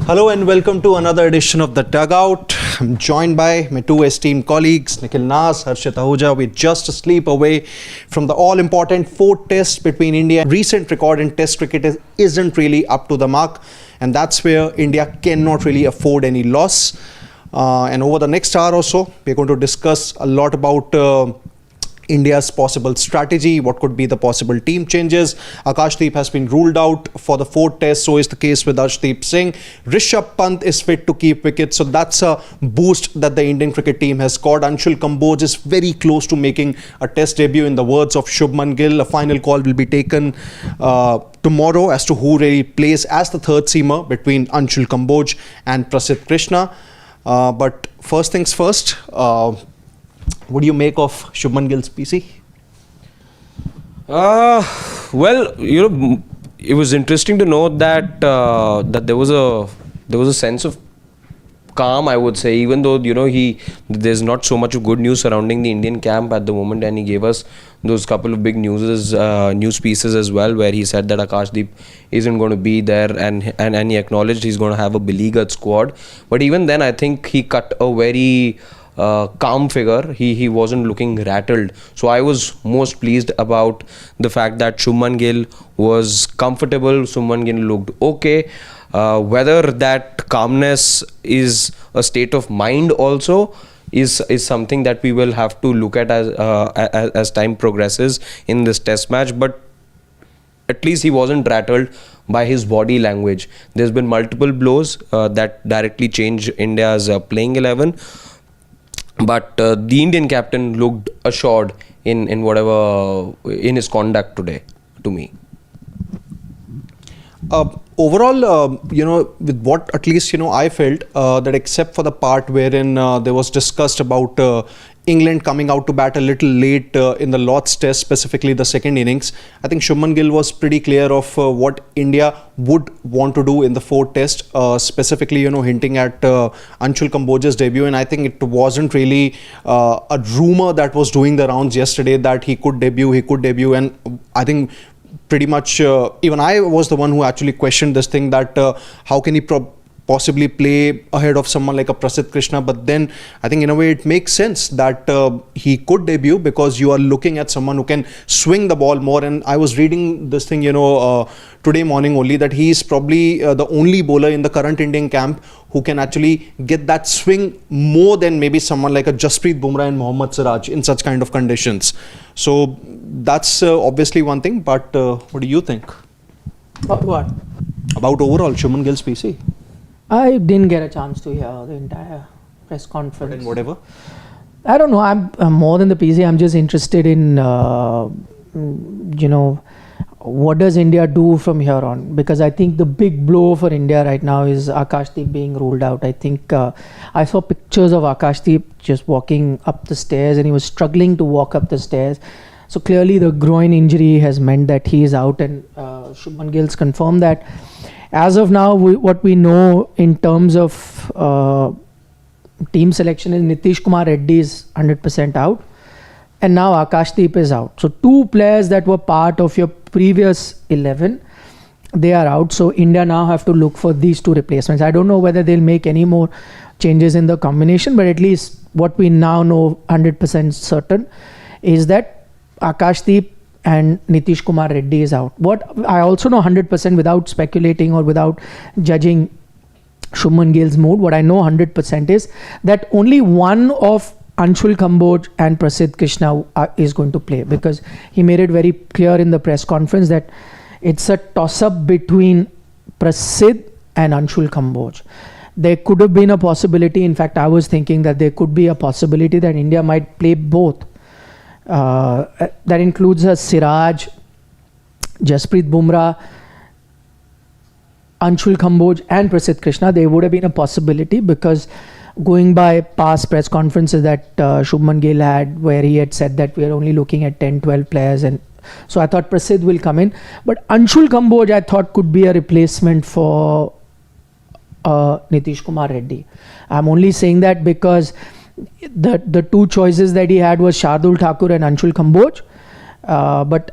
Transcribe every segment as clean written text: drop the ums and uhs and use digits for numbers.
Hello and welcome to another edition of The Dugout. I'm joined by my two esteemed colleagues, Nikhil Nas, Harshit Ahuja. We're just a sleep away from the all-important fourth test between India. Recent record in test cricket isn't really up to the mark, and that's where India cannot really afford any loss. And over the next hour or so, we're going to discuss a lot about India's possible strategy, what could be the possible team changes. Akash has been ruled out for the fourth test, so is the case with Arshdeep Singh. Rishabh Pant is fit to keep wicket, so that's a boost that the Indian cricket team has got. Anshul Kamboj is very close to making a test debut. In the words of Shubman Gill, a final call will be taken tomorrow as to who really plays as the third seamer between Anshul Kamboj and Prasidh Krishna. But first things first, what do you make of Shubman Gill's PC? Well, it was interesting to note that that there was a sense of calm, I would say, even though there's not so much of good news surrounding the Indian camp at the moment, and he gave us those couple of big news pieces as well, where he said that Akash isn't going to be there, and he acknowledged he's going to have a beleaguered squad. But even then, I think he cut a very calm figure. He wasn't looking rattled. So I was most pleased about the fact that Shubman Gill was comfortable. Shubman Gill looked okay. Whether that calmness is a state of mind also is something that we will have to look at as time progresses in this test match. But at least he wasn't rattled by his body language. There's been multiple blows that directly change India's playing 11. But the Indian captain looked assured in his conduct today, to me. Overall, with what at least I felt that except for the part wherein there was discussed about England coming out to bat a little late in the Lord's Test, specifically the second innings, I think Shubman Gill was pretty clear of what India would want to do in the fourth test, specifically hinting at Anshul Kamboj's debut. And I think it wasn't really a rumor that was doing the rounds yesterday that he could debut, and I think pretty much even I was the one who actually questioned this thing, that how can he possibly play ahead of someone like a Prasidh Krishna. But then I think in a way it makes sense that he could debut, because you are looking at someone who can swing the ball more. And I was reading this thing today morning only, that he is probably the only bowler in the current Indian camp who can actually get that swing more than maybe someone like a Jasprit Bumrah and Mohammad Siraj in such kind of conditions. So that's obviously one thing. But what do you think? About what? About overall Shubman Gill's PC. I didn't get a chance to hear the entire press conference. And whatever. I don't know. I'm more than the PC. I'm just interested in, what does India do from here on? Because I think the big blow for India right now is Akash being ruled out. I think I saw pictures of Akash just walking up the stairs, and he was struggling to walk up the stairs. So clearly the groin injury has meant that he is out, and Shubman Gill's confirmed that. As of now, what we know in terms of team selection is Nitish Reddy is 100% out, and now Akash is out. So two players that were part of your previous 11, they are out. So India now have to look for these two replacements. I don't know whether they'll make any more changes in the combination, but at least what we now know 100% certain is that Akash and Nitish Reddy is out. What I also know 100% without speculating or without judging Shubman Gill's mood, what I know 100% is that only one of Anshul Kamboj and Prasidh Krishna is going to play, because he made it very clear in the press conference that it's a toss-up between Prasidh and Anshul Kamboj. There could have been a possibility, in fact I was thinking that there could be a possibility that India might play both. That includes a Siraj, Jasprit Bumrah, Anshul Kamboj and Prasidh Krishna. There would have been a possibility, because going by past press conferences that Shubman Gill had, where he had said that we are only looking at 10-12 players, and so I thought Prasidh will come in. But Anshul Kamboj I thought could be a replacement for Nitish Reddy. I'm only saying that because the two choices that he had was Shardul Thakur and Anshul Kamboj. But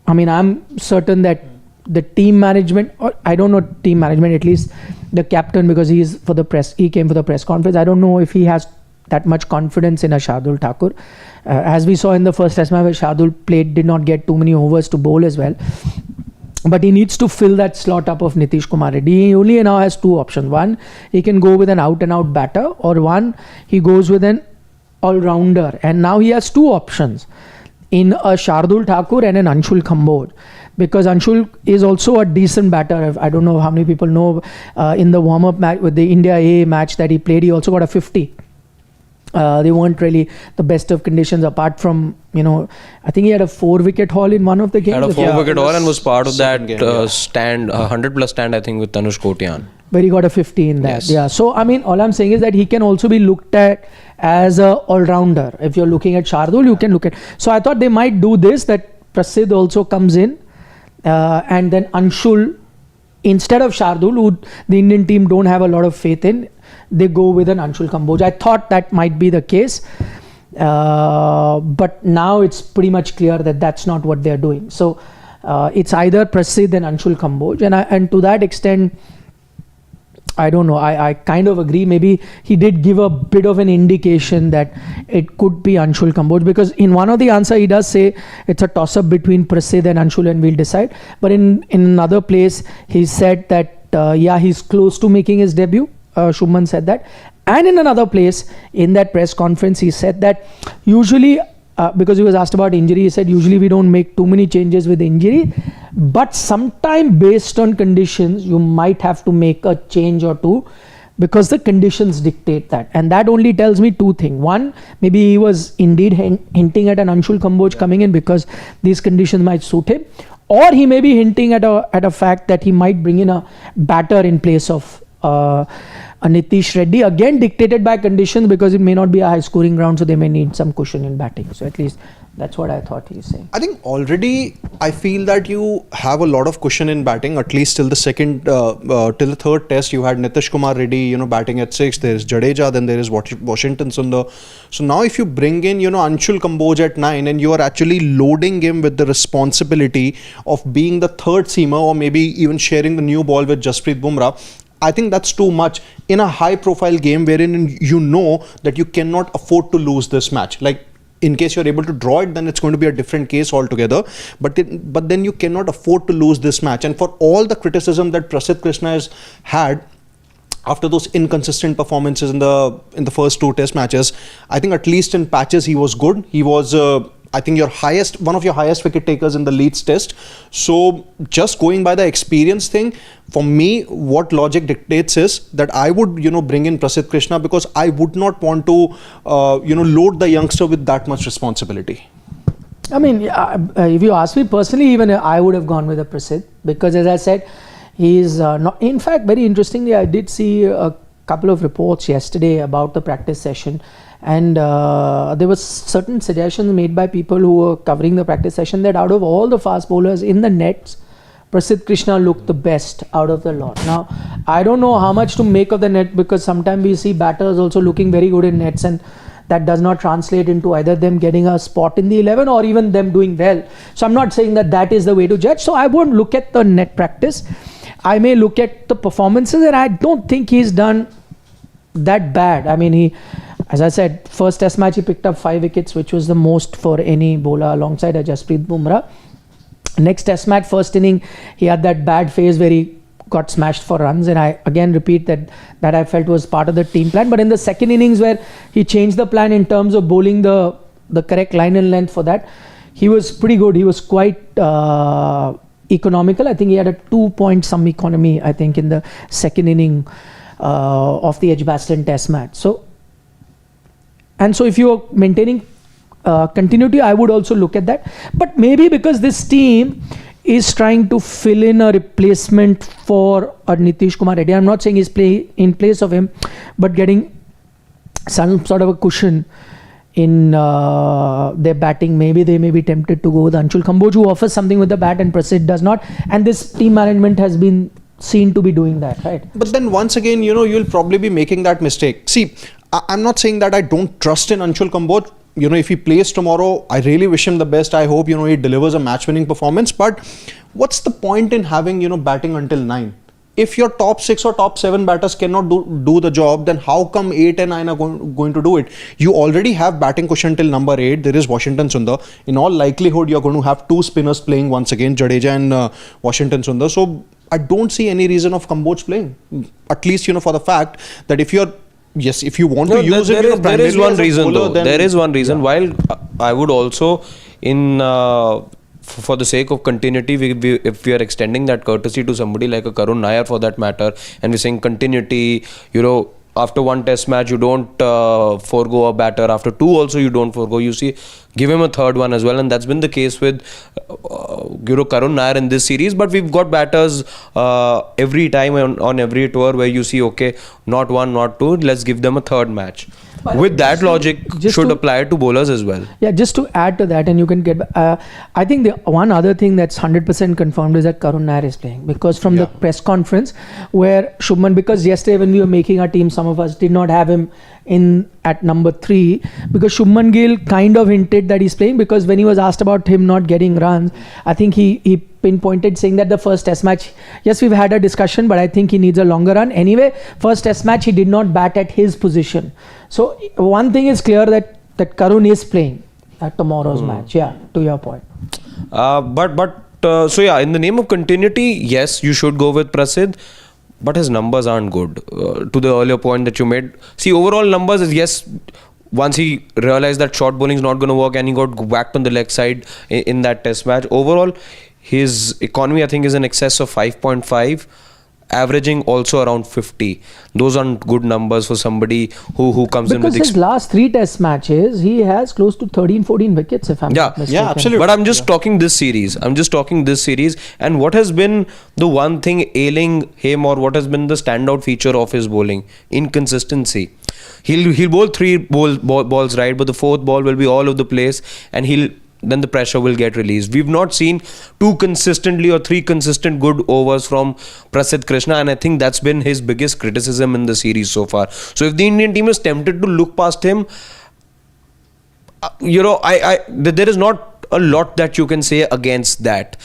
I mean, I'm certain that the team management, or I don't know team management, at least the captain, because he came for the press conference. I don't know if he has that much confidence in a Shardul Thakur. As we saw in the first test match where Shardul did not get too many overs to bowl as well. But he needs to fill that slot up of Nitish Kumar Reddy. He only now has two options. One, he can go with an out-and-out batter, or one, he goes with an all-rounder. And now he has two options in a Shardul Thakur and an Anshul Kamboj. Because Anshul is also a decent batter. I don't know how many people know, in the warm-up match with the India A match that he played, he also got a 50. They weren't really the best of conditions, apart from, I think he had a 4-wicket haul in one of the games. Had a 4-wicket haul and was part of that game, stand, 100+ stand, I think, with Tanush Kotian. Where he got a 50 in that. Yes. Yeah. So, I mean, all I'm saying is that he can also be looked at as a all-rounder. If you're looking at Shardul, you can look at... So, I thought they might do this, that Prasidh also comes in, and then Anshul, instead of Shardul, who the Indian team don't have a lot of faith in, they go with an Anshul Kamboj. I thought that might be the case, but now it's pretty much clear that that's not what they're doing. So it's either Prasidh and Anshul Kamboj, and to that extent, I don't know. I kind of agree. Maybe he did give a bit of an indication that it could be Anshul Kamboj, because in one of the answer he does say it's a toss-up between Prasidh and Anshul and we'll decide. But in another place he said that he's close to making his debut. Shubman said that. And in another place in that press conference he said that usually, because he was asked about injury, he said usually we don't make too many changes with injury, but sometime based on conditions you might have to make a change or two, because the conditions dictate that. And that only tells me two things. One, maybe he was indeed hinting at an Anshul Kamboj coming in because these conditions might suit him, or he may be hinting at a fact that he might bring in a batter in place of a Nitish Reddy, again dictated by conditions, because it may not be a high scoring ground, so they may need some cushion in batting. So at least that's what I thought he's saying. I think already I feel that you have a lot of cushion in batting, at least till the till the third test. You had Nitish Kumar Reddy, batting at 6. There is Jadeja, then there is Washington Sundar. So now if you bring in, Anshul Kamboj at 9, and you are actually loading him with the responsibility of being the third seamer, or maybe even sharing the new ball with Jasprit Bumrah, I think that's too much in a high profile game wherein you know that you cannot afford to lose this match. Like, in case you're able to draw it, then it's going to be a different case altogether. But then you cannot afford to lose this match. And for all the criticism that Prasidh Krishna has had after those inconsistent performances in the first two test matches, I think at least in patches he was good. He was I think one of your highest wicket takers in the Leeds test. So just going by the experience thing, for me, what logic dictates is that I would, bring in Prasidh Krishna, because I would not want to, load the youngster with that much responsibility. I mean, if you ask me personally, even I would have gone with a Prasidh, because as I said, he is not. In fact, very interestingly, I did see a couple of reports yesterday about the practice session. And there were certain suggestions made by people who were covering the practice session that out of all the fast bowlers in the nets, Prasidh Krishna looked the best out of the lot. Now, I don't know how much to make of the net, because sometimes we see batters also looking very good in nets, and that does not translate into either them getting a spot in the 11 or even them doing well. So I'm not saying that is the way to judge. So I won't look at the net practice. I may look at the performances, and I don't think he's done that bad. I mean, as I said, first test match he picked up 5 wickets, which was the most for any bowler alongside Jasprit Bumrah. Next test match, first inning, he had that bad phase where he got smashed for runs, and I again repeat that I felt was part of the team plan. But in the second innings, where he changed the plan in terms of bowling the correct line and length for that, he was pretty good. He was quite economical. I think he had a 2-point some economy, I think, in the second inning of the Edgbaston test match. So if you are maintaining continuity, I would also look at that. But maybe because this team is trying to fill in a replacement for a Nitish Kumar Reddy, I'm not saying he's in place of him, but getting some sort of a cushion in their batting, maybe they may be tempted to go with Anshul Kamboj, who offers something with the bat and Prasidh does not. And this team management has been seen to be doing that, right? But then once again, you'll probably be making that mistake. See, I'm not saying that I don't trust in Anshul Kamboj. If he plays tomorrow, I really wish him the best. I hope, he delivers a match-winning performance. But what's the point in having, batting until 9? If your top 6 or top 7 batters cannot do the job, then how come 8 and 9 are going to do it? You already have batting cushion till number 8. There is Washington Sundar. In all likelihood, you're going to have 2 spinners playing once again, Jadeja and Washington Sundar. So I don't see any reason of Kamboj playing. At least, for the fact that if you want to use it, there is one reason though. There is one reason. While I would also, for the sake of continuity, if we are extending that courtesy to somebody like a Karun Nair for that matter, and we're saying continuity, after one test match you don't forego a batter, after 2 also you don't forego, give him a third one as well, and that's been the case with Karun Nair in this series. But we've got batters every time on every tour where you see, okay, not 1, not 2, let's give them a third match. But with that logic should apply to bowlers as well. Yeah, just to add to that, and you can get I think the one other thing that's 100% confirmed is that Karun Nair is playing, because from the press conference where Shubman, because yesterday when we were making our team, some of us did not have him in at number 3, because Shubman Gill kind of hinted that he's playing, because when he was asked about him not getting runs, I think he pinpointed saying that the first test match, yes, we've had a discussion, but I think he needs a longer run. Anyway, first test match he did not bat at his position. So one thing is clear, that Karun is playing at tomorrow's match. Yeah, to your point. So yeah, in the name of continuity, yes, you should go with Prasidh. But his numbers aren't good. To the earlier point that you made, see, overall numbers is, yes, once he realized that short bowling is not going to work and he got whacked on the leg side in that test match, overall his economy I think is in excess of 5.5, averaging also around 50. Those aren't good numbers for somebody who comes in with... Because his last 3 test matches, he has close to 13-14 wickets, if I'm not mistaken. Yeah, absolutely. But I'm just talking this series. And what has been the one thing ailing him, or what has been the standout feature of his bowling? Inconsistency. He'll bowl 3 balls right, but the 4th ball will be all over the place, and then the pressure will get released. We've not seen 2 consistently or 3 consistent good overs from Prasidh Krishna, and I think that's been his biggest criticism in the series so far. So if the Indian team is tempted to look past him, there is not a lot that you can say against that,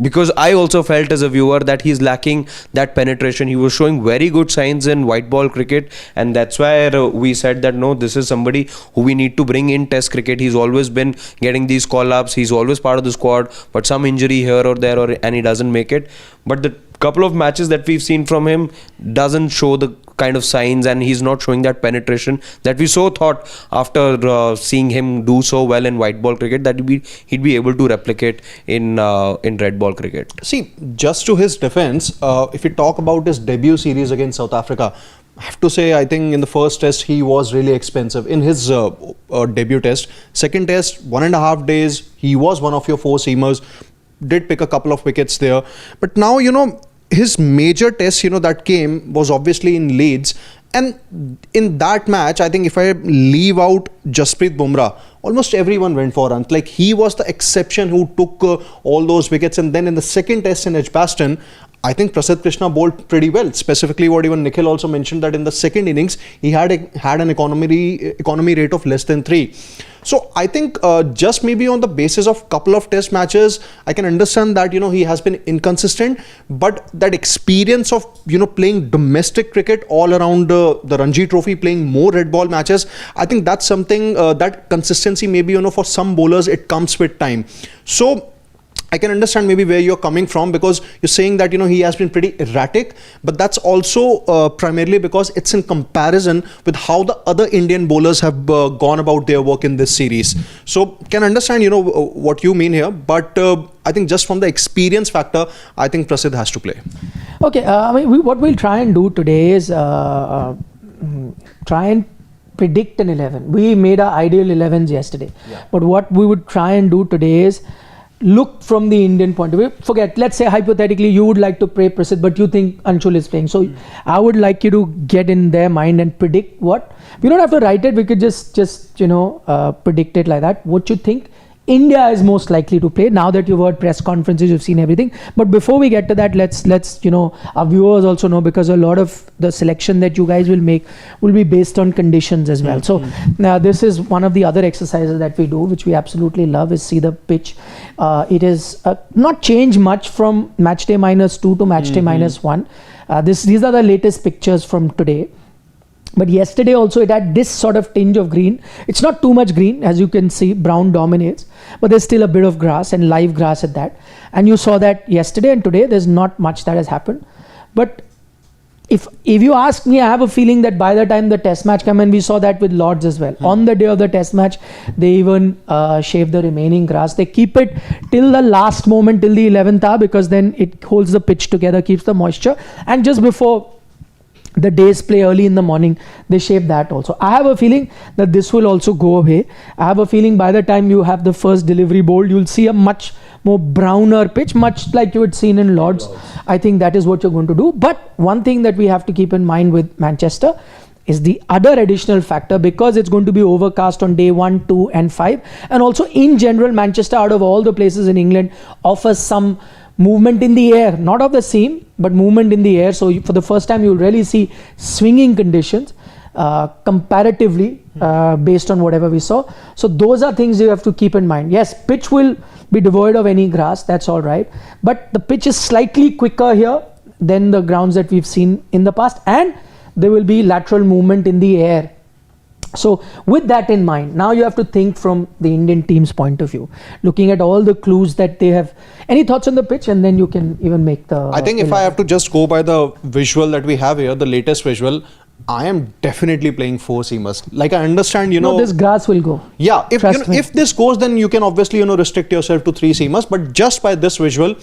because I also felt as a viewer that he's lacking that penetration. He was showing very good signs in white ball cricket, and that's why we said that no, this is somebody who we need to bring in test cricket. He's always been getting these call-ups, he's always part of the squad, but some injury here or there and he doesn't make it. But the couple of matches that we've seen from him doesn't show the kind of signs, and he's not showing that penetration that we so thought after seeing him do so well in white ball cricket that he'd be able to replicate in red ball cricket. See, just to his defense, if you talk about his debut series against South Africa, I have to say, I think in the first test he was really expensive in his debut test. Second test, 1.5 days, he was one of your 4 seamers, did pick a couple of wickets there. But now, his major test, that came was obviously in Leeds. And in that match, I think if I leave out Jasprit Bumrah, almost everyone went for runs. Like, he was the exception who took all those wickets. And then in the second test in Edgbaston, I think Prasidh Krishna bowled pretty well. Specifically, what even Nikhil also mentioned, that in the second innings, he had an economy rate of less than 3. So I think just maybe on the basis of couple of test matches, I can understand that, he has been inconsistent, but that experience of, playing domestic cricket all around the Ranji Trophy, playing more red ball matches, I think that's something, that consistency maybe, for some bowlers, it comes with time. So I can understand maybe where you're coming from, because you're saying that, he has been pretty erratic, but that's also primarily because it's in comparison with how the other Indian bowlers have gone about their work in this series. So can understand, what you mean here, but I think just from the experience factor, I think Prasidh has to play. Okay, what we'll try and do today is try and predict an 11. We made our ideal 11s yesterday, but what we would try and do today is look from the Indian point of view. Forget, let's say hypothetically you would like to play Prasidh, but you think Anshul is playing. So I would like you to get in their mind and predict what. We don't have to write it. We could just predict it like that. What you think India is most likely to play. Now that you've heard press conferences, you've seen everything. But before we get to that, let's our viewers also know, because a lot of the selection that you guys will make will be based on conditions as well. So now this is one of the other exercises that we do, which we absolutely love, is see the pitch. It is not changed much from match day -2 to match day -1. These are the latest pictures from today. But yesterday also it had this sort of tinge of green. It's not too much green, as you can see, brown dominates, but there's still a bit of grass, and live grass at that. And you saw that yesterday, and today there's not much that has happened. But if you ask me, I have a feeling that by the time the test match came, and we saw that with Lords as well, on the day of the test match, they even shave the remaining grass. They keep it till the last moment, till the 11th hour, because then it holds the pitch together, keeps the moisture. And just before the day's play early in the morning, they shave that also. I have a feeling that this will also go away. I have a feeling by the time you have the first delivery bowl, you'll see a much more browner pitch, much like you had seen in Lords. I think that is what you're going to do. But one thing that we have to keep in mind with Manchester is the other additional factor, because it's going to be overcast on day 1, 2 and 5. And also in general, Manchester, out of all the places in England, offers some movement in the air, not of the seam, but movement in the air. So for the first time, you'll really see swinging conditions comparatively based on whatever we saw. So those are things you have to keep in mind. Yes, pitch will be devoid of any grass, that's all right. But the pitch is slightly quicker here than the grounds that we've seen in the past, and there will be lateral movement in the air. So with that in mind, now you have to think from the Indian team's point of view, looking at all the clues that they have. Any thoughts on the pitch? And then you can even make the... I think if I have to just go by the visual that we have here, the latest visual, I am definitely playing 4 seamers. Like, I understand, No, this grass will go. Yeah, if this goes, then you can obviously, restrict yourself to 3 seamers. But just by this visual,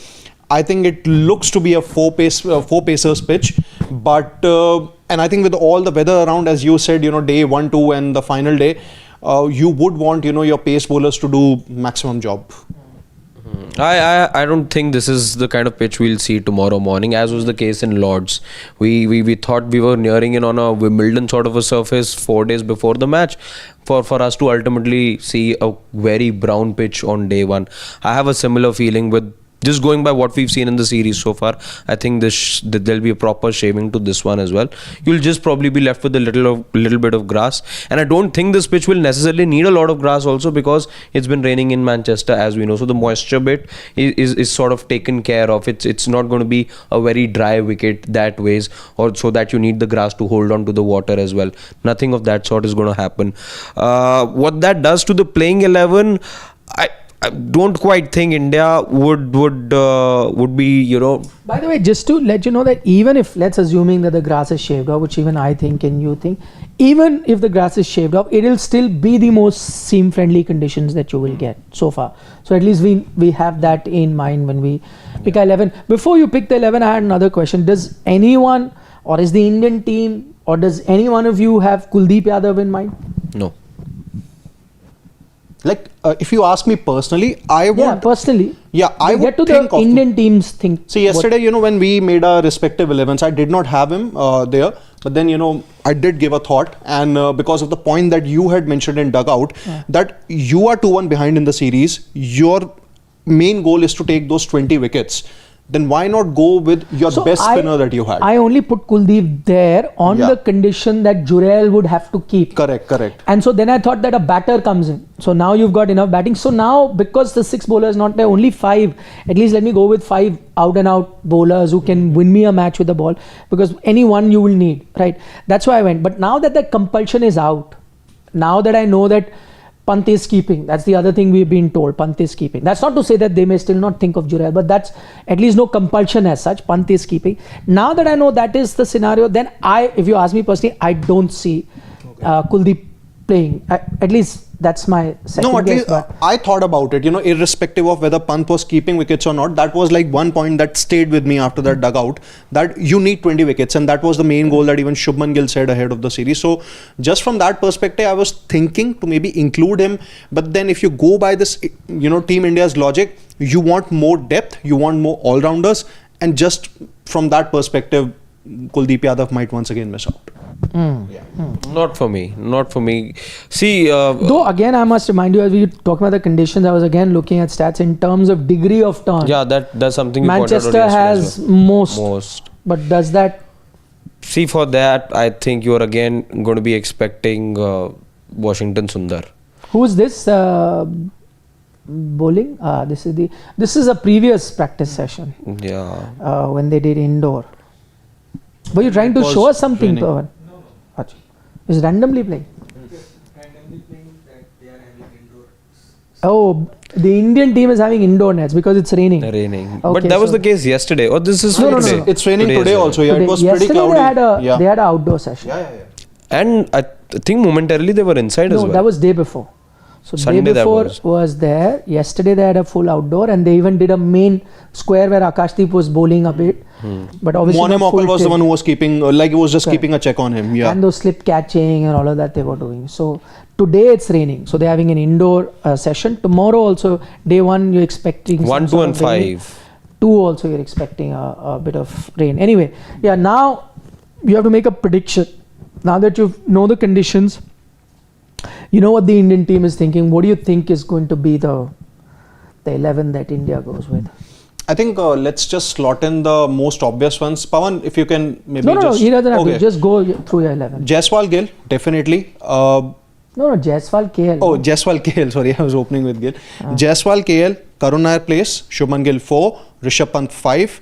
I think it looks to be a 4 pacers pitch. But and I think with all the weather around, as you said, day 1, 2 and the final day, you would want, your pace bowlers to do maximum job. I don't think this is the kind of pitch we'll see tomorrow morning, as was the case in Lords. We thought we were nearing in on a Wimbledon sort of a surface 4 days before the match for us to ultimately see a very brown pitch on day 1. I have a similar feeling with just going by what we've seen in the series so far. I think there'll be a proper shaving to this one as well. You'll just probably be left with a little bit of grass, and I don't think this pitch will necessarily need a lot of grass also, because it's been raining in Manchester, as we know. So the moisture bit is sort of taken care of. It's not going to be a very dry wicket that ways, or so that you need the grass to hold on to the water as well. Nothing of that sort is going to happen. What that does to the playing 11, I don't quite think India would be, By the way, just to let you know that even if, let's assuming that the grass is shaved off, which even I think and you think, even if the grass is shaved off, it will still be the most seam friendly conditions that you will get so far. So at least we have that in mind when we pick 11. Before you pick the 11, I had another question. Does anyone, or is the Indian team, or does any one of you have Kuldeep Yadav in mind? No. Like, if you ask me personally, I would... Yeah, personally. Yeah, I would get to think the of... Indian teams think... See, yesterday, when we made our respective 11s, I did not have him there. But then, I did give a thought. And because of the point that you had mentioned in Dugout, that you are 2-1 behind in the series, your main goal is to take those 20 wickets. Then why not go with your best spinner that you had? I only put Kuldeep there on the condition that Jurel would have to keep. Correct. And so then I thought that a batter comes in. So now you've got enough batting. So now, because the 6 bowlers not there, only 5. At least let me go with 5 out and out bowlers who can win me a match with the ball. Because any one you will need, right? That's why I went. But now that the compulsion is out, now that I know that Pant is keeping. That's the other thing we've been told. Pant is keeping. That's not to say that they may still not think of Jurel, but that's at least no compulsion as such. Pant is keeping. Now that I know that is the scenario, then if you ask me personally, I don't see Kuldeep playing. At least that's my second guess. No, at least I thought about it, irrespective of whether Pant was keeping wickets or not. That was like one point that stayed with me after that Dugout, that you need 20 wickets. And that was the main goal that even Shubman Gill said ahead of the series. So just from that perspective, I was thinking to maybe include him. But then if you go by this, Team India's logic, you want more depth, you want more all-rounders. And just from that perspective, Kuldeep Yadav might once again miss out. Not for me. Not for me. See, Though again, I must remind you, as we talk about the conditions, I was again looking at stats in terms of degree of turn. yeah, that's something you pointed out Manchester yesterday has as well. most. But does that? See, for that, I think you are again going to be expecting Washington Sundar. Who's this? Bowling. This is a previous practice session Yeah. when they did indoor. Were you trying to was show us something, training. Pawan? No. Is randomly playing? Oh, the Indian team is having indoor nets because it's raining. Raining. Okay, But that was so- the case yesterday. Or this is No, no, today. no. It's raining today as well. also. Yeah, Today. it was pretty Yesterday cloudy. they had an outdoor session. And I think momentarily they were inside as No, well. that was day before. So Sunday day that before was. was there. Yesterday they had a full outdoor, and they even did a main square where Akashdeep was bowling a bit. But obviously Moane not full Mokal was the tilt. one who was keeping, like, he was just Correct. keeping a check on him. Yeah. And those slip catching and all of that they were doing. So today it's raining. So they're having an indoor session. Tomorrow also, day one you're expecting 1, some 2 sort and of rain. 5. 2 also you're expecting a bit of rain. Anyway, yeah, now you have to make a prediction. Now that you know the conditions, you know what the Indian team is thinking. What do you think is going to be the 11 that India goes with? I think let's just slot in the most obvious ones. Pawan, if you can maybe No, just... he doesn't have okay. to. Just go through your 11. Jaiswal Gill, definitely. No, Jaiswal KL. Oh, Jaiswal KL, sorry, I was opening with Gill. Jaiswal KL, Karun Nair plays, Shubman Gill 4, Rishabh Pant 5.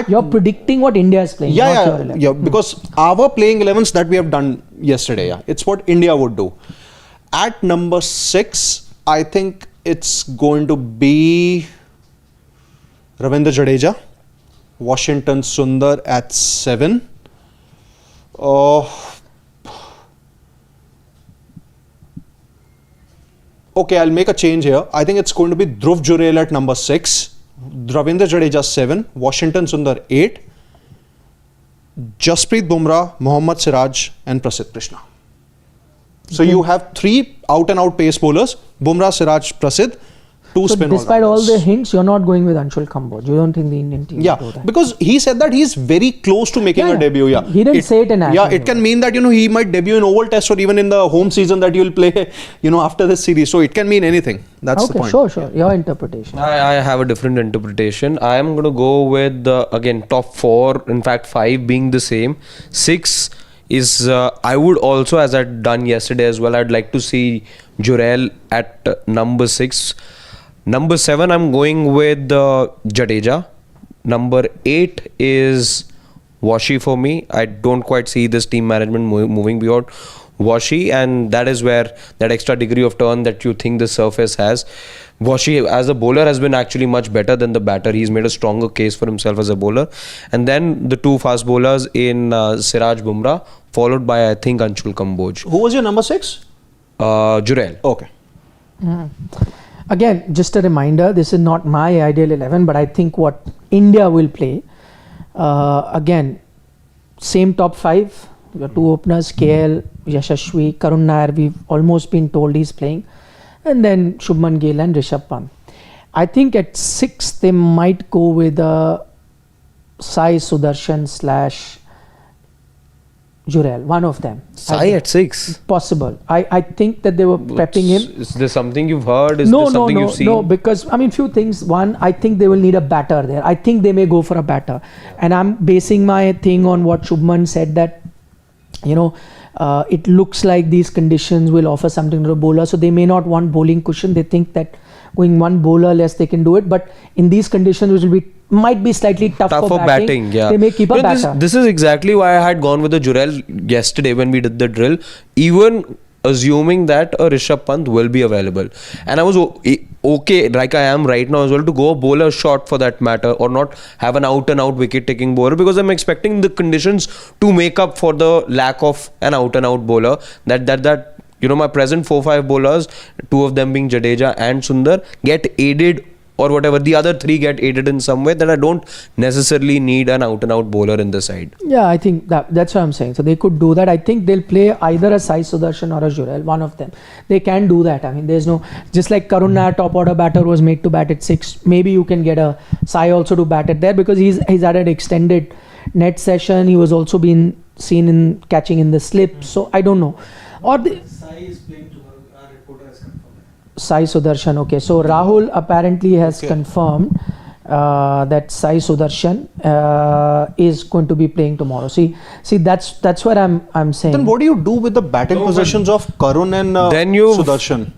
You're predicting what India is playing, not your 11. Yeah, because our playing 11s that we have done yesterday, yeah, it's what India would do. At number 6, I think it's going to be Ravindra Jadeja, Washington Sundar at 7. Okay, I'll make a change here. I think it's going to be Dhruv Jurel at number 6, Ravindra Jadeja 7, Washington Sundar 8, Jasprit Bumrah, Mohammad Siraj and Prasidh Krishna. So you have 3 out-and-out pace bowlers, Bumrah, Siraj, Prasidh, 2 So spin despite all all-rounders. the hints, you're not going with Anshul Kamboj. You don't think the Indian team Yeah, will do that? because he said that he's very close to making Yeah, a yeah. debut. Yeah, He didn't say it in Yeah, national it can mean that, he might debut in Oval Test or even in the home season that you'll play, after this series. So it can mean anything. That's the Okay, point. sure. Your interpretation. I have a different interpretation. I am going to go with, again, top 4, in fact 5 being the same. 6 is, I would also, as I'd done yesterday as well, I'd like to see Jurel at number 6. Number 7, I'm going with Jadeja. Number 8 is Washi for me. I don't quite see this team management moving beyond Washi, and that is where that extra degree of turn that you think the surface has. Washi as a bowler has been actually much better than the batter. He's made a stronger case for himself as a bowler. And then the 2 fast bowlers in Siraj, Bumrah, followed by, I think, Anshul Kamboj. Who was your number 6? Jurel. Okay. Again, just a reminder, this is not my ideal 11, but I think what India will play. Again, same top 5. Your 2 openers, KL, Yashashvi, Karun Nair, we've almost been told he's playing. And then Shubman Gill and Rishabh Pant. I think at 6, they might go with Sai Sudharsan / Jurel, one of them. Sai at 6. Possible. I think that they were prepping him. Is there something you've heard? Is there something you've seen? No, because few things. One, I think they will need a batter there. I think they may go for a batter, and I'm basing my thing on what Shubman said, that it looks like these conditions will offer something to the bowler, so they may not want bowling cushion. They think that going one bowler less they can do it, but in these conditions which might be slightly tough for batting, yeah. they may keep a batter. This is exactly why I had gone with the Jurel yesterday when we did the drill, even assuming that a Rishabh Pant will be available. And I was okay, like I am right now as well, to go a bowler short for that matter, or not have an out-and-out wicket-taking bowler, because I'm expecting the conditions to make up for the lack of an out-and-out bowler. That my present 4-5 bowlers, 2 of them being Jadeja and Sundar, get aided, or whatever, the other 3 get aided in some way, that I don't necessarily need an out-and-out bowler in the side. Yeah, I think that's what I'm saying. So they could do that. I think they'll play either a Sai Sudharsan or a Jurel, one of them. They can do that. There's no, just like Karun Nair, top order batter, was made to bat at 6. Maybe you can get a Sai also to bat it there, because he's had an extended net session. He was also been seen in catching in the slip. So I don't know. Or Sai is playing tomorrow. Our reporter has confirmed. Sai Sudharsan. Okay, so Rahul apparently has confirmed that Sai Sudharsan is going to be playing tomorrow. See, that's what I'm saying. Then what do you do with the batting positions of Karun and Sudarshan?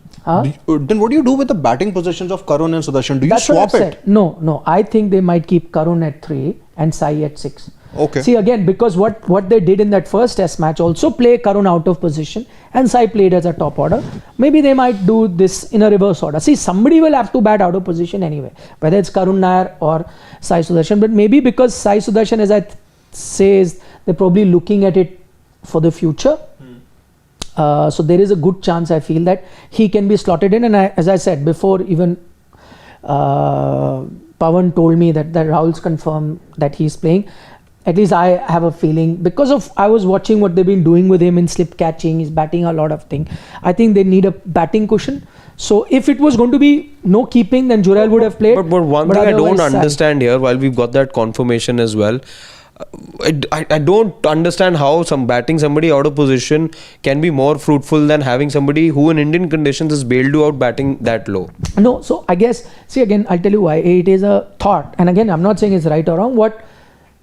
Then what do you do with the batting positions of Karun and Sudarshan? Do you swap it? No. I think they might keep Karun at 3 and Sai at 6. Okay. See again, because what they did in that first test match, also play Karun out of position and Sai played as a top order. Maybe they might do this in a reverse order. See, somebody will have to bat out of position anyway, whether it's Karun Nair or Sai Sudharsan. But maybe because Sai Sudharsan, as I say, is they're probably looking at it for the future. So there is a good chance, I feel, that he can be slotted in. And as I said before, even Pawan told me that Rahul's confirmed that he's playing. At least I have a feeling, because I was watching what they've been doing with him in slip catching, he's batting a lot of things. I think they need a batting cushion. So if it was going to be no keeping, then Jurel would have played. But one thing I don't understand here, while we've got that confirmation as well, I don't understand how somebody out of position can be more fruitful than having somebody who in Indian conditions has bailed you out batting that low. No, so I guess, see again, I'll tell you why. It is a thought. And again, I'm not saying it's right or wrong. What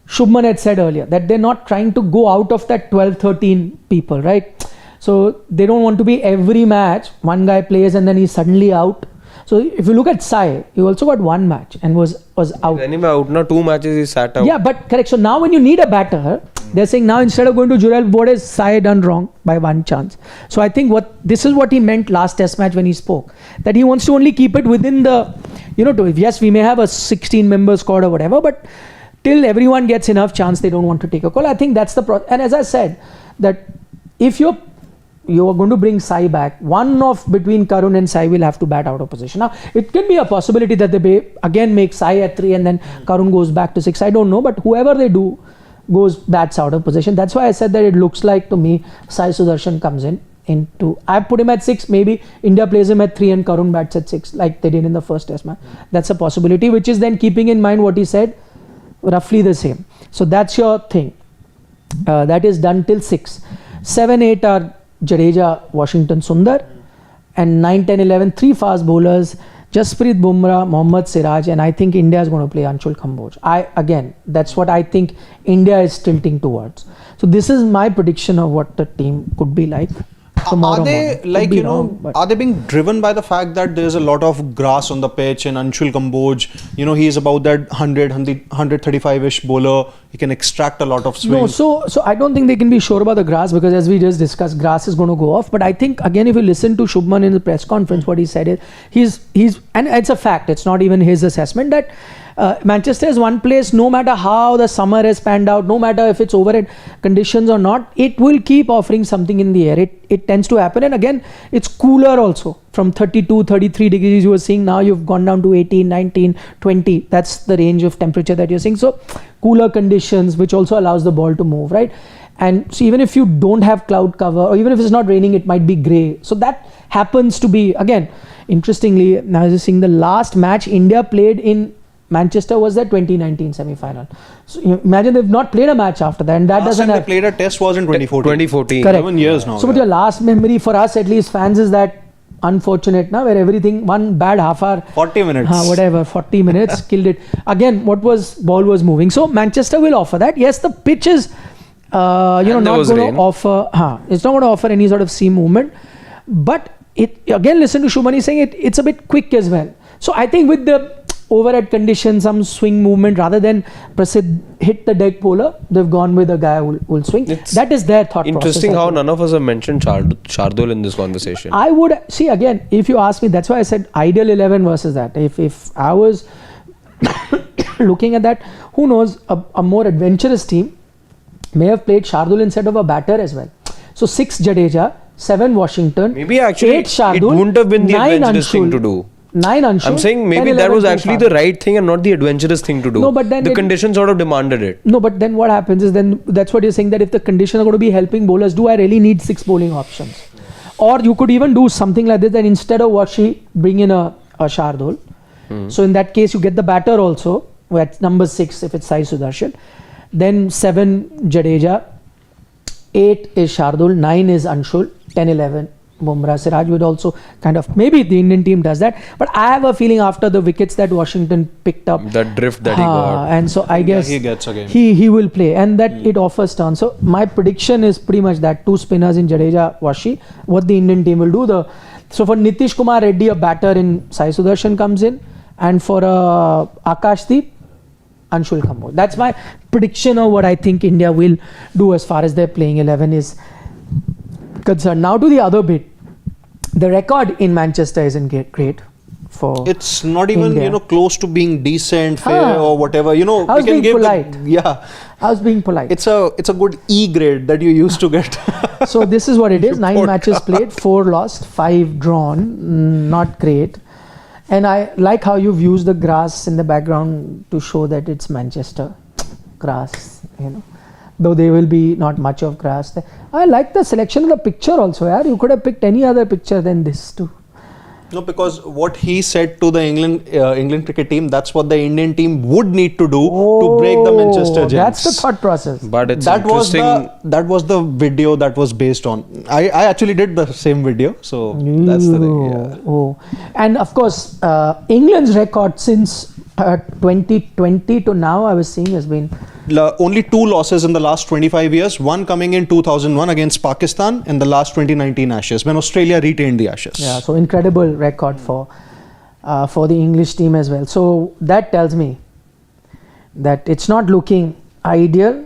Shubman had said earlier, that they're not trying to go out of that 12-13 people, right? So they don't want to be every match, one guy plays and then he's suddenly out. So if you look at Sai, he also got one match and was out. Anyway, out now 2 matches he sat out. Yeah, but correct. So now when you need a batter, they're saying now instead of going to Jurel, what has Sai done wrong by one chance? So I think this is what he meant last test match when he spoke, that he wants to only keep it within the, yes, we may have a 16-member squad or whatever, but till everyone gets enough chance, they don't want to take a call. I think that's the and as I said, that if you're going to bring Sai back, one of between Karun and Sai will have to bat out of position. Now, it can be a possibility that they again make Sai at 3 and then Karun goes back to 6. I don't know, but whoever they do bats out of position. That's why I said that it looks like to me Sai Sudharsan comes into. I put him at 6. Maybe India plays him at 3 and Karun bats at 6, like they did in the first test match. That's a possibility, which is then keeping in mind what he said, roughly the same. So that's your thing. That is done till 6. 7, 8 are Jadeja, Washington, Sundar, and 9, 10, 11, 3 fast bowlers, Jasprit Bumrah, Mohammad Siraj, and I think India is going to play Anshul Kamboj. That's what I think India is tilting towards. So this is my prediction of what the team could be like. Are they are they being driven by the fact that there's a lot of grass on the pitch and Anshul Kamboj, he is about that 135-ish bowler, he can extract a lot of swing. No, so I don't think they can be sure about the grass, because as we just discussed, grass is going to go off. But I think again, if you listen to Shubman in the press conference, what he said is he's and it's a fact, it's not even his assessment, that Manchester is one place, no matter how the summer has panned out, no matter if it's overhead conditions or not, it will keep offering something in the air. It tends to happen. And again, it's cooler also. From 32, 33 degrees you were seeing, now you've gone down to 18, 19, 20. That's the range of temperature that you're seeing. So cooler conditions, which also allows the ball to move, right? And so even if you don't have cloud cover, or even if it's not raining, it might be grey. So that happens to be, again, interestingly, now I was seeing the last match India played in Manchester was their 2019 semi-final. So imagine they've not played a match after that, and that last time they played a test was in 2014. Correct. 7 years now. So, but your last memory for us, at least fans, is that unfortunate now, where everything, one bad half hour, 40 minutes, 40 minutes killed it. Again, ball was moving. So Manchester will offer that. Yes, the pitch is, not going to offer. It's not going to offer any sort of seam movement. But it again, listen to Shubman, he's saying it's a bit quick as well. So I think with the overhead conditions, some swing movement, rather than Prasidh hit the deck bowler, they've gone with a guy who will swing. That is their thought process. Interesting how none of us have mentioned Shardul in this conversation. I would see, again, if you ask me, that's why I said ideal 11 versus that. If I was looking at that, who knows, a more adventurous team may have played Shardul instead of a batter as well. So 6 Jadeja, 7 Washington, maybe actually 8 Shardul, it wouldn't have been the adventurous Anshul, thing to do. 9 Anshul. I'm saying maybe 10, that was actually the right thing and not the adventurous thing to do. No, but then the conditions sort of demanded it. No, but then what happens is, then that's what you're saying, that if the conditions are going to be helping bowlers, do I really need 6 bowling options? Or you could even do something like this, that instead of Washi, bring in a Shardul. So in that case, you get the batter also, at number 6, if it's Sai Sudharsan. Then 7 Jadeja, 8 is Shardul, 9 is Anshul, 10, 11 Bumrah. Siraj would also kind of, maybe the Indian team does that, but I have a feeling after the wickets that Washington picked up, that drift that he got, and so I guess he gets a game. he will play, and that it offers turn. So my prediction is pretty much that 2 spinners in Jadeja, Washi, what the Indian team will do. So for Nitish Kumar Reddy, a batter in Sai Sudharsan comes in, and for Akash, Anshul Kamboj. That's my prediction of what I think India will do as far as their playing 11 is concerned. Now to the other bit. The record in Manchester isn't great for It's not even India. close to being decent, fair or whatever. I was being polite. I was being polite. It's a good E grade that you used to get. So this is what it is. 9 Report matches played, 4 lost, 5 drawn. Not great. And I like how you've used the grass in the background to show that it's Manchester grass, though there will be not much of grass there. I like the selection of the picture also. You could have picked any other picture than this too. No, because what he said to the England cricket team, that's what the Indian team would need to do to break the Manchester Gems. That's the thought process. but it's that was interesting. that was the video that was based on. I actually did the same video, so that's the thing. Yeah. And of course, England's record since 2020 to now, I was seeing, has been Only 2 losses in the last 25 years. One coming in 2001 against Pakistan, and the last 2019 Ashes when Australia retained the Ashes. yeah, so incredible record for the English team as well. So that tells me that it's not looking ideal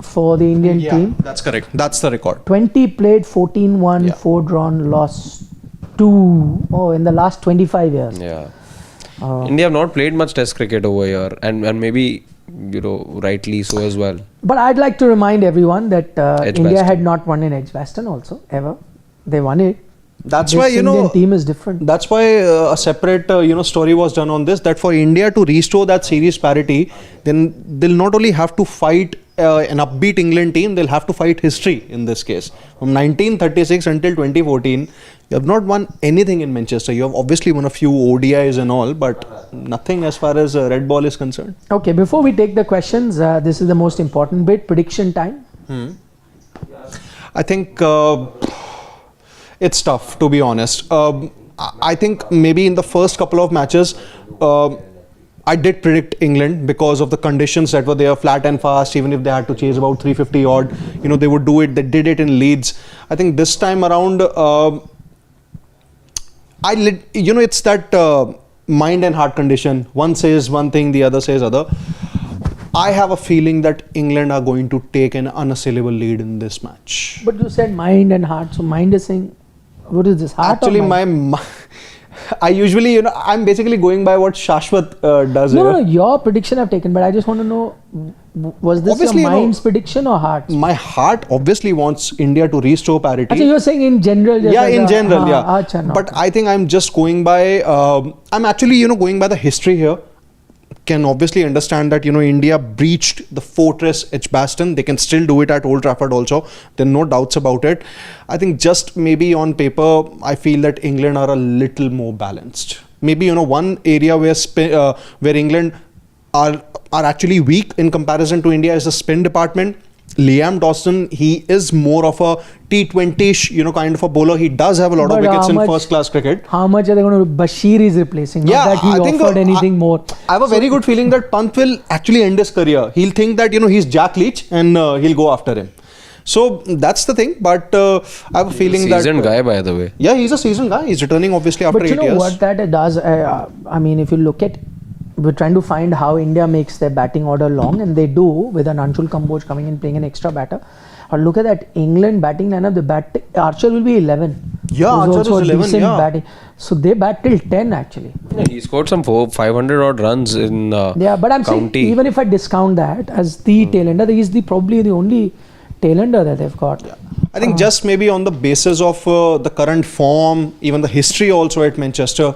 for the Indian team. That's correct. That's the record. 20 played, 14 won, 4 drawn, lost 2 in the last 25 years. Yeah. India have not played much test cricket over here, and maybe rightly so as well. But I'd like to remind everyone that India Edgbaston. had not won in Edgbaston also ever. They won it. That's This why Indian team is different. That's why a separate story was done on this, that for India to restore that series parity, then they'll not only have to fight an upbeat England team, they'll have to fight history in this case. From 1936 until 2014, you have not won anything in Manchester. You have obviously won a few ODIs and all, but nothing as far as red ball is concerned. Okay, before we take the questions, this is the most important bit, prediction time. I think it's tough, to be honest. I think maybe in the first couple of matches, I did predict England because of the conditions that were there, flat and fast. Even if they had to chase about 350 odd, they would do it. They did it in Leeds. I think this time around, it's that mind and heart condition. One says one thing, the other says other. I have a feeling that England are going to take an unassailable lead in this match. But you said mind and heart. So mind is saying, what is this? Heart Actually, or mind? I usually, I'm basically going by what Shashwat does. No, your prediction I've taken, but I just want to know, was this Obviously, your mind's prediction or heart? My heart obviously wants India to restore parity. So you're saying in general? Yeah, in general, yeah. Achha, But I think I'm just going by, I'm actually, going by the history here. Can obviously understand that, India breached the fortress Edgbaston. They can still do it at Old Trafford also. There are no doubts about it. I think just maybe on paper, I feel that England are a little more balanced. Maybe, one area where England are actually weak in comparison to India is the spin department. Liam Dawson, he is more of a T20-ish, kind of a bowler. He does have a lot of wickets in first-class cricket. How much are they going to? Bashir is replacing. Not that he offered anything more. I have a very good feeling that Pant will actually end his career. He'll think that he's Jack Leach and he'll go after him. So that's the thing. But I have a feeling that seasoned guy, by the way. Yeah, he's a seasoned guy. He's returning obviously after 8 years. But you know what that does? If you look at, we're trying to find how India makes their batting order long, and they do with an Anshul Kamboj coming in playing an extra batter. Or look at that England batting lineup. Archer will be 11. Yeah, Archer is 11. Yeah. Batting. So they bat till 10 actually. Yeah, he scored some 500 odd runs in but I'm county. saying even if I discount that as the tailender, he is probably the only tailender that they've got. Yeah. I think just maybe on the basis of the current form, even the history also at Manchester,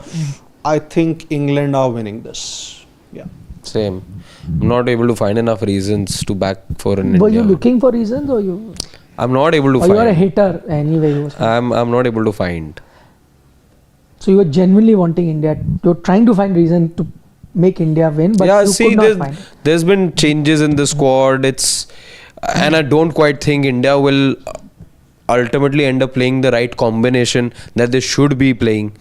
I think England are winning this. Yeah. Same. I'm not able to find enough reasons to back for an Were India. you looking for reasons or you? I'm not able to Or find. you are a hitter anyway. I'm not able to find. So you are genuinely wanting India. You're trying to find reason to make India win, but yeah, you see, could not find. there's been changes in the squad. And I don't quite think India will ultimately end up playing the right combination that they should be playing.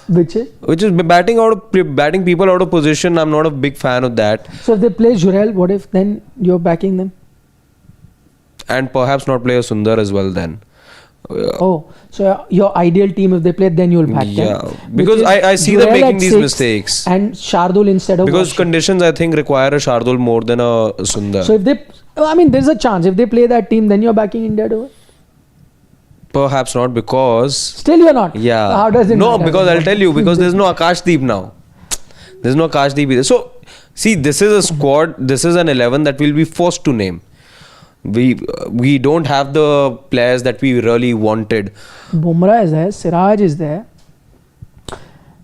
Which is? Which is batting people out of position. I'm not a big fan of that. So if they play Jurel, what if then you're backing them? And perhaps not play a Sundar as well then. So your ideal team, if they play, then you'll back them. Yeah, because I see them Jurel making at these 6 mistakes. And Shardul instead of Because Washington. conditions, I think, require a Shardul more than a Sundar. So if they, there's a chance. If they play that team, then you're backing India to win. Perhaps not, because... Still you're not. Yeah. How does it No, matter? because I'll tell you, because there's no Akash now. There's no Akash either. So, see, this is a squad, this is an 11 that we'll be forced to name. We don't have the players that we really wanted. Bumrah is there, Siraj is there,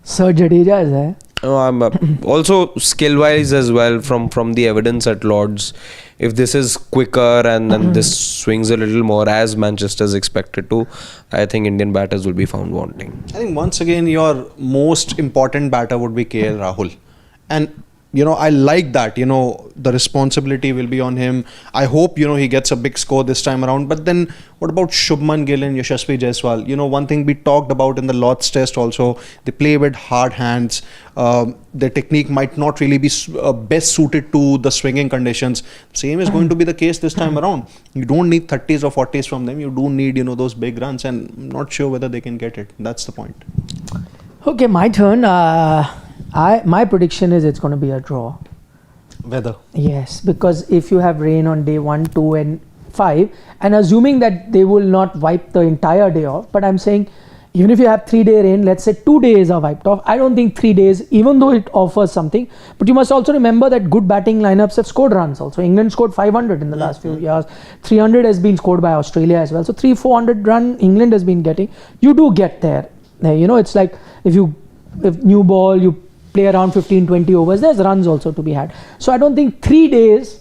Sir Jadeja is there. I'm also skill-wise as well, from the evidence at Lords. If this is quicker and then this swings a little more as Manchester's expected to, I think Indian batters will be found wanting. I think once again your most important batter would be KL Rahul. And I like that, the responsibility will be on him. I hope, he gets a big score this time around. But then what about Shubman Gill and Yashasvi Jaiswal? One thing we talked about in the Lord's Test also, they play with hard hands. Their technique might not really be best suited to the swinging conditions. Same is going to be the case this time around. You don't need 30s or 40s from them. You do need, those big runs. And I'm not sure whether they can get it. That's the point. Okay, my turn. My prediction is it's going to be a draw. Weather. Yes, because if you have rain on day 1, 2 and 5, and assuming that they will not wipe the entire day off, but I'm saying even if you have 3-day rain, let's say 2 days are wiped off. I don't think 3 days, even though it offers something, but you must also remember that good batting lineups have scored runs also. England scored 500 in the last few years. 300 has been scored by Australia as well. So 300-400 run England has been getting. You do get there. It's like if new ball, you play around 15-20 overs, there's runs also to be had. So I don't think 3 days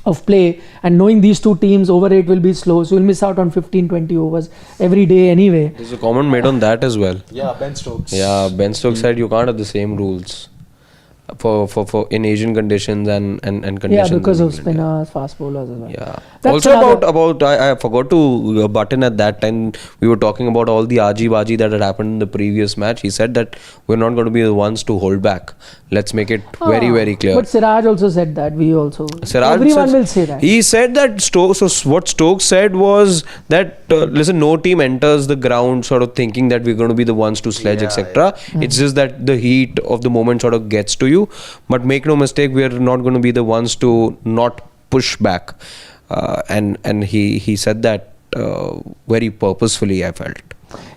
of play, and knowing these two teams, over rate will be slow, so you'll miss out on 15-20 overs every day anyway. There's a comment made on that as well. Yeah, Ben Stokes. Yeah, Ben Stokes said you can't have the same rules for in Asian conditions and conditions. Yeah, because in of England, spinners, fast bowlers as well. Yeah. That's Also another- about I forgot to button at that time. We were talking about all the aji-baji that had happened in the previous match. He said that we're not going to be the ones to hold back. Let's make it very clear. But Siraj also said that. Siraj Everyone will say that. He said that Stokes. So what Stokes said was that listen, no team enters the ground sort of thinking that we're going to be the ones to sledge, etc. It's just that the heat of the moment sort of gets to you. But make no mistake, we are not going to be the ones to not push back. And he said that very purposefully, I felt.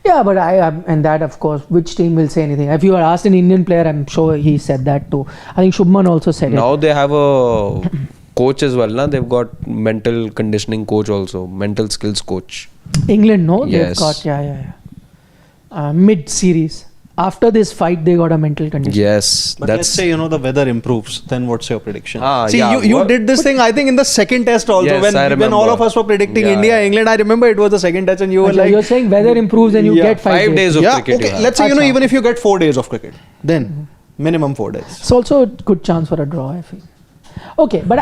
Yeah, but and that of course, which team will say anything? If you are asked an Indian player, I'm sure he said that too. I think Shubman also said it. Now they have a coach as well, na? They've got mental conditioning coach also, mental skills coach. England, no? Yes. They've got, mid-series. After this fight, they got a mental condition. Yes. But let's say, the weather improves, then what's your prediction? See, yeah, you did this thing, I think, in the second test also. Yes, I when all remember. of us were predicting India, England, I remember it was the second test and you were Achha, like... you're saying weather improves and you get 5 days. Of yeah, cricket. okay. You have. Let's say, Achha. even if you get 4 days of cricket, then minimum 4 days. It's also a good chance for a draw, I feel. Okay, but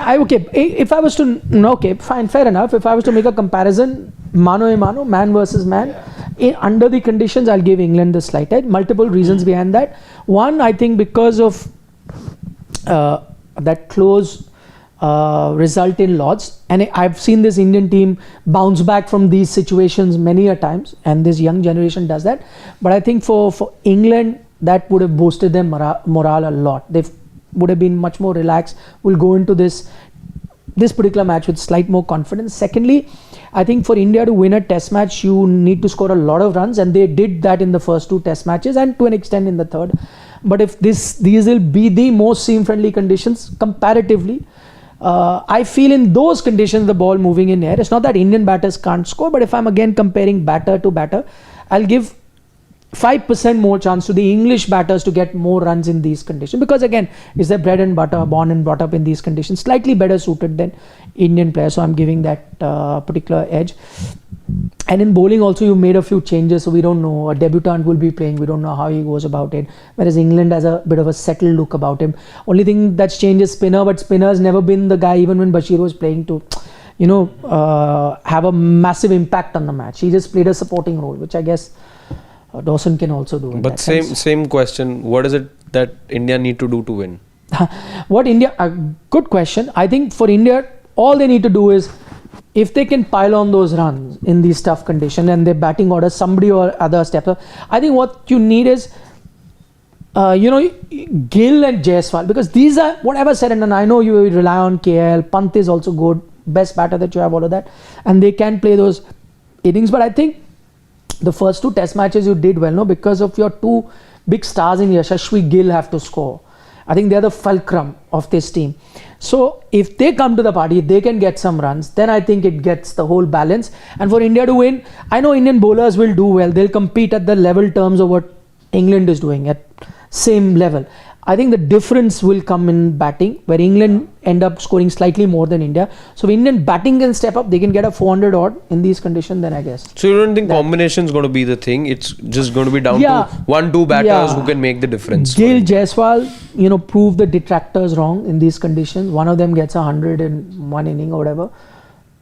if I was to, fine, fair enough. If I was to make a comparison, mano a mano, man versus man, under the conditions, I'll give England the slight edge. Multiple reasons behind that. One, I think because of that close result in Lords, and I've seen this Indian team bounce back from these situations many a times, and this young generation does that. But I think for England, that would have boosted their morale a lot. They would have been much more relaxed. We'll go into this particular match with slight more confidence. Secondly, I think for India to win a test match, you need to score a lot of runs, and they did that in the first 2 test matches and to an extent in the third. But if these will be the most seam-friendly conditions comparatively, I feel in those conditions, the ball moving in air, it's not that Indian batters can't score, but if I'm again comparing batter to batter, I'll give 5% more chance to the English batters to get more runs in these conditions, because again, it's their bread and butter, born and brought up in these conditions, slightly better suited than Indian players. So I'm giving that particular edge. And in bowling also you made a few changes, so we don't know. A debutant will be playing, we don't know how he goes about it. Whereas England has a bit of a settled look about him. Only thing that's changed is spinner, but spinner's never been the guy, even when Bashir was playing, to have a massive impact on the match. He just played a supporting role, which I guess Dawson can also do. But same question. What is it that India need to do to win? Good question. I think for India, all they need to do is, if they can pile on those runs in these tough conditions and their batting order, somebody or other steps up. I think what you need is, Gill and Jaiswal, because these are, whatever said and done, I know you rely on KL, Pant is also good, best batter that you have, all of that, and they can play those innings. But I think the first 2 test matches you did well, no, because of your 2 big stars in Yashasvi Gill have to score. I think they're the fulcrum of this team. So if they come to the party, they can get some runs, then I think it gets the whole balance. And for India to win, I know Indian bowlers will do well. They'll compete at the level terms of what England is doing, at same level. I think the difference will come in batting, where England end up scoring slightly more than India. So if Indian batting can step up, they can get a 400 odd in these conditions, then I guess. So you don't think combination is going to be the thing? It's just going to be down to 1-2 batters who can make the difference. Gill, Jaiswal, prove the detractors wrong in these conditions. One of them gets 100 in one inning or whatever.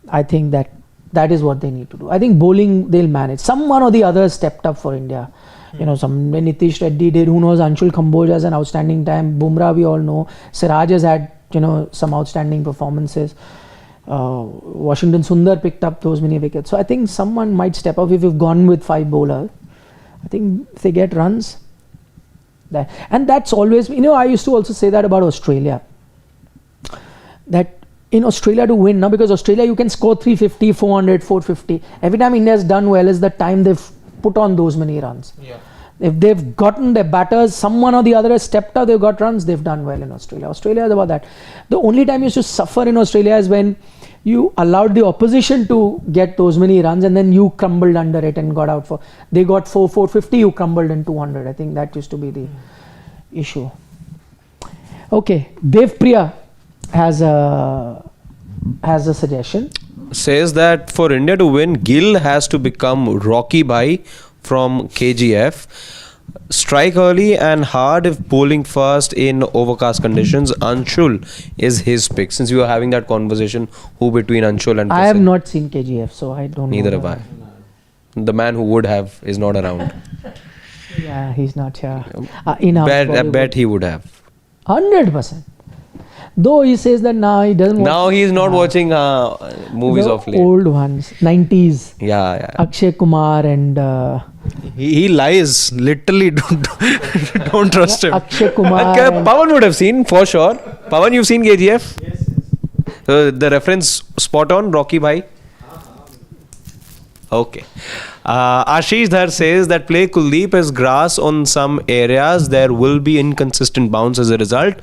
I think that is what they need to do. I think bowling they'll manage. Someone or the other stepped up for India. Some Nitish, Reddy did, who knows, Anshul Kamboj has an outstanding time, Bumrah we all know, Siraj has had, some outstanding performances, Washington Sundar picked up those many wickets. So I think someone might step up if you've gone with 5 bowlers. I think if they get runs, and that's always, I used to also say that about Australia, that in Australia to win, now because Australia you can score 350, 400, 450, every time India's done well is the time they've put on those many runs. If they've gotten their batters, someone or the other has stepped up, they've got runs, they've done well in Australia. Australia is about that. The only time you used to suffer in Australia is when you allowed the opposition to get those many runs and then you crumbled under it and got out they got 450, you crumbled in 200. I think that used to be the issue. Okay, Dev Priya has a suggestion. Says that for India to win, Gill has to become Rocky Bhai from KGF, strike early and hard if bowling fast in overcast conditions. Anshul is his pick. Since you are having that conversation, who between Anshul and Prasidh? I have not seen KGF, so I don't know. Neither have I. The man who would have is not around. Yeah, he's not here. I bet he would have. 100%. Though he says that now he doesn't watch. Now he's not watching movies of late. Old ones, 90s. Yeah. Akshay Kumar and... he lies. Literally, don't trust him. Akshay Kumar. Pawan would have seen, for sure. Pawan, you've seen KGF? Yes. The reference spot on, Rocky Bhai? Okay. Ashish Dhar says that play Kuldeep as grass on some areas. There will be inconsistent bounce as a result.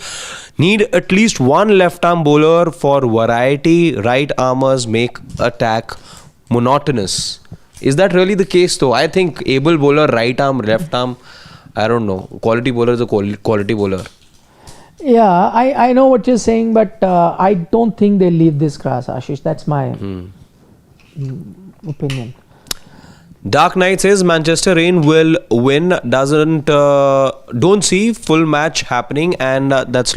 Need at least one left arm bowler for variety. Right armers make attack monotonous. Is that really the case though? I think able bowler, right arm, left arm, I don't know. Quality bowler is a quality bowler. Yeah, I know what you're saying, but I don't think they leave this grass, Ashish. That's my opinion. Dark Knight says Manchester Rain will win. Don't see full match happening, and that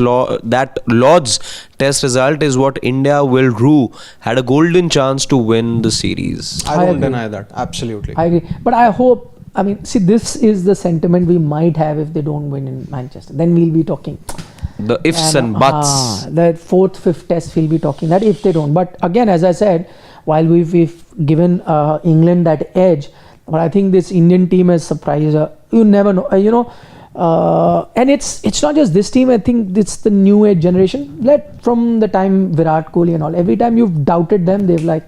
Lord's Test result is what India will rue. Had a golden chance to win the series. I don't deny that. Absolutely. I agree, but I hope. I mean, see, this is the sentiment we might have if they don't win in Manchester. Then we'll be talking. The ifs and buts. The 4th, 5th test we'll be talking that if they don't. But again, as I said, while we've given England that edge, but I think this Indian team has surprised. You never know, and it's not just this team. I think it's the new age generation. From the time Virat Kohli and all, every time you've doubted them, they've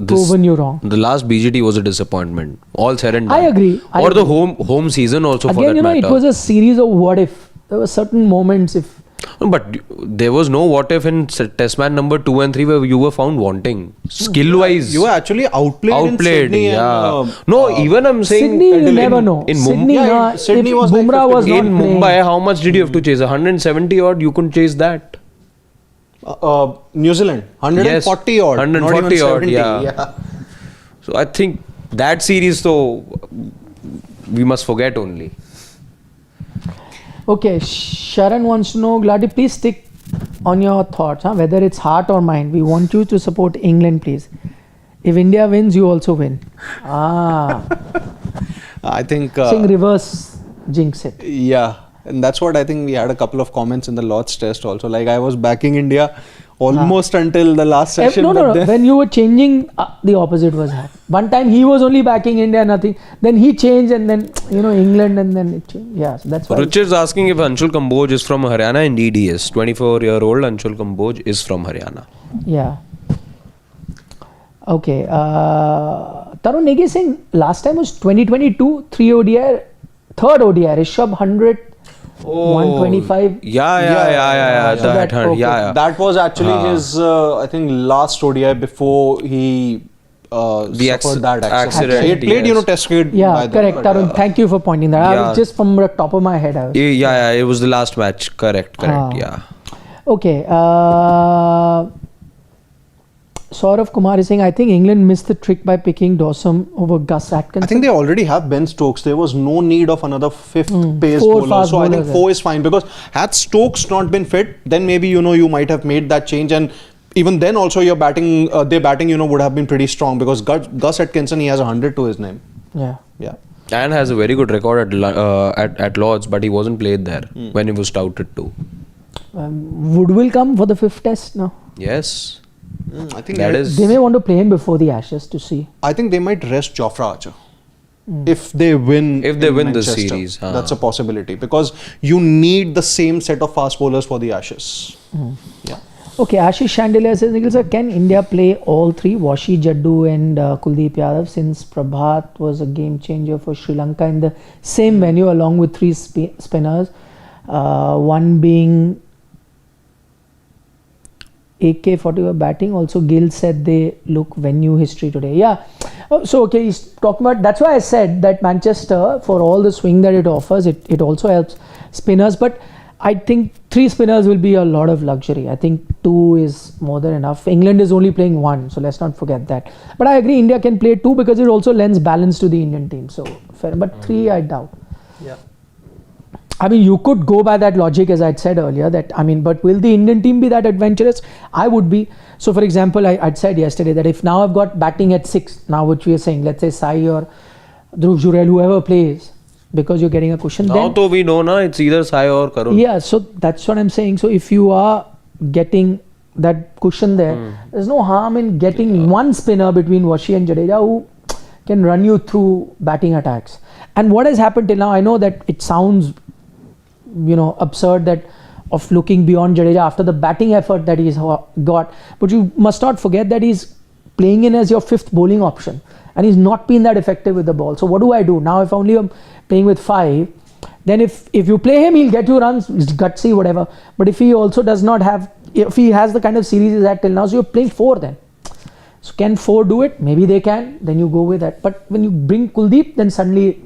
proven you wrong. The last BGT was a disappointment. All said and done. I agree. The home season also. Again, for that matter. it was a series of what if. There were certain moments if. But there was no what if in test match number 2 and 3 where you were found wanting. Skill wise. You were actually outplayed in Sydney. Even I'm saying. Sydney, you never know. In Sydney was Bumrah was not in playing. Mumbai, how much did you have to chase? 170 odd, you couldn't chase that. New Zealand, 140 odd. 140 odd, yeah. So I think that series, though, we must forget only. Okay, Sharon wants to know, Gladi, please stick on your thoughts, whether it's heart or mind. We want you to support England, please. If India wins, you also win. I think... Saying reverse jinx it. Yeah, and that's what I think we had a couple of comments in the Lord's test also. Like I was backing India almost until the last session. No. When you were changing, the opposite was happening. One time he was only backing India, nothing. Then he changed, and then England, and then it changed. Yeah, so that's why. Richard's asking if Anshul Kamboj is from Haryana. Indeed, he is. 24-year-old Anshul Kamboj is from Haryana. Yeah. Okay. Tarun Negi saying last time was 2022, 3 ODI, third ODI, Rishabh 100, 125. Yeah. So that- okay. That was actually his, I think, last ODI before he suffered that accident. He had played, yes. Test cricket. Yeah, by then, correct, but, Tarun. Thank you for pointing that. I Yeah. was just from the top of my head. I was. Yeah, it was the last match. Correct. Yeah. Okay. Saurav Kumar is saying, I think England missed the trick by picking Dawson over Gus Atkinson. I think they already have Ben Stokes. There was no need of another fifth pace Four bowler. fast So I think bowlers, 4 is fine, because had Stokes not been fit, then maybe you might have made that change, and even then also your batting, their batting would have been pretty strong, because Gus Atkinson, he has 100 to his name. Yeah. And has a very good record at Lords, but he wasn't played there when he was touted to. Woodville come for the fifth test now? Yes. I think That is. They may want to play him before the Ashes to see. I think they might rest Jofra Archer if they win. If they in win the Manchester. series, That's a possibility, because you need the same set of fast bowlers for the Ashes. Yeah. Okay, Ashish Chandelier says, Nikhil sir, can India play all three, Washi, Jaddu and Kuldeep Yadav, since Prabhat was a game changer for Sri Lanka in the same venue along with three spinners, one being AK-40 batting. Also, Gill said they look venue history today. Yeah. So, okay, he's talking about, that's why I said that Manchester, for all the swing that it offers, it also helps spinners. But I think 3 spinners will be a lot of luxury. I think 2 is more than enough. England is only playing 1, so let's not forget that. But I agree, India can play 2 because it also lends balance to the Indian team. So, fair. But 3, I doubt. Yeah. I mean, you could go by that logic, as I'd said earlier, but will the Indian team be that adventurous? I would be. So, for example, I'd said yesterday that if now I've got batting at 6, now which we are saying, let's say Sai or Dhruv Jurel, whoever plays, because you're getting a cushion. Now then, to we know, it's either Sai or Karun. Yeah, so that's what I'm saying. So, if you are getting that cushion there, there's no harm in getting one spinner between Washi and Jadeja who can run you through batting attacks. And what has happened till now, I know that it sounds absurd that of looking beyond Jadeja after the batting effort that he's got, but you must not forget that he's playing in as your 5th bowling option, and he's not been that effective with the ball. So what do I do now? If only I'm playing with 5, then if you play him, he'll get you runs, he's gutsy, whatever. But if he also does not have, if he has the kind of series he's had till now, so you're playing 4 then. So can 4 do it? Maybe they can, then you go with that. But when you bring Kuldeep, then suddenly